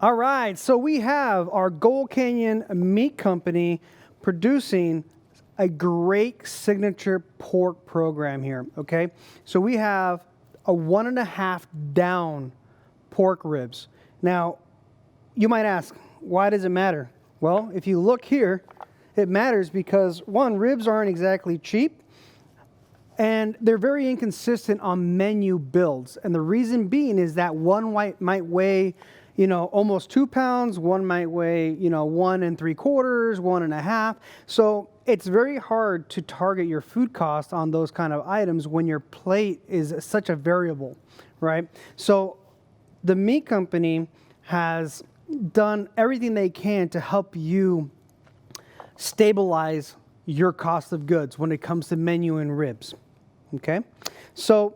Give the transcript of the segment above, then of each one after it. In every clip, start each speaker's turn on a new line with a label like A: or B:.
A: All right, so we have our Gold Canyon Meat Company producing a great signature pork program here, okay? So we have a 1.5 down pork ribs. Now, you might ask, why does it matter? Well, if you look here, it matters because one, ribs aren't exactly cheap, and they're very inconsistent on menu builds. And the reason being is that one might weigh, almost 2 pounds, one might weigh, 1 3/4, 1.5. So it's very hard to target your food cost on those kind of items when your plate is such a variable, right? So the meat company has done everything they can to help you stabilize your cost of goods when it comes to menu and ribs. Okay, so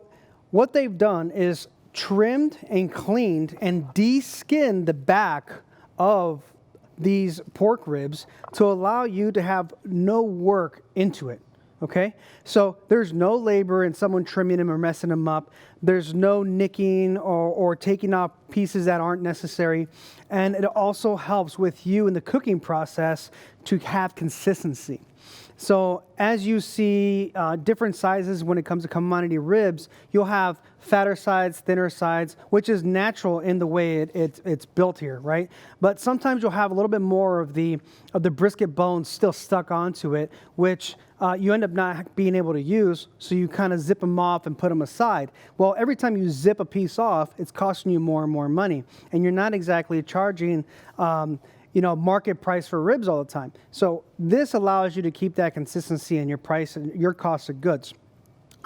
A: what they've done is trimmed and cleaned and de-skinned the back of these pork ribs to allow you to have no work into it. Okay, so there's no labor in someone trimming them or messing them up. There's no nicking or taking off pieces that aren't necessary. And it also helps with you in the cooking process to have consistency. So as you see different sizes when it comes to commodity ribs, you'll have fatter sides, thinner sides, which is natural in the way it's built here, right? But sometimes you'll have a little bit more of the brisket bones still stuck onto it, which you end up not being able to use, so you kind of zip them off and put them aside. Well, every time you zip a piece off, it's costing you more and more money, and you're not exactly charging market price for ribs all the time. So this allows you to keep that consistency in your price and your cost of goods.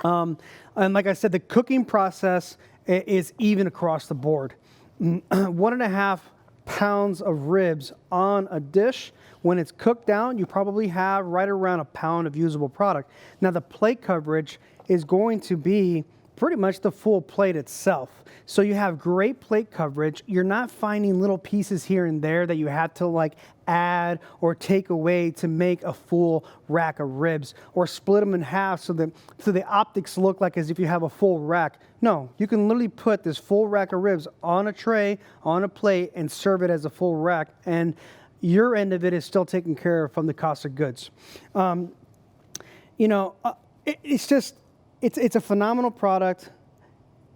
A: And like I said, the cooking process is even across the board. 1.5 pounds of ribs on a dish. When it's cooked down, you probably have right around 1 pound of usable product. Now the plate coverage is going to be pretty much the full plate itself. So you have great plate coverage. You're not finding little pieces here and there that you have to add or take away to make a full rack of ribs, or split them in half so the optics look like as if you have a full rack. No, you can literally put this full rack of ribs on a tray, on a plate, and serve it as a full rack, and your end of it is still taken care of from the cost of goods. It's a phenomenal product.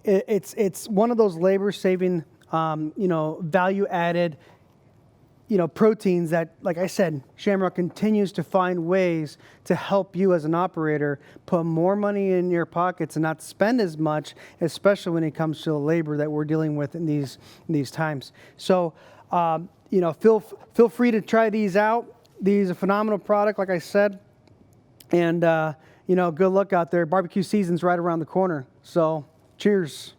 A: It's one of those labor-saving, value-added, proteins that, like I said, Shamrock continues to find ways to help you as an operator put more money in your pockets and not spend as much, especially when it comes to the labor that we're dealing with in these times. So, feel free to try these out. These are a phenomenal product, like I said, and good luck out there. Barbecue season's right around the corner. So, cheers.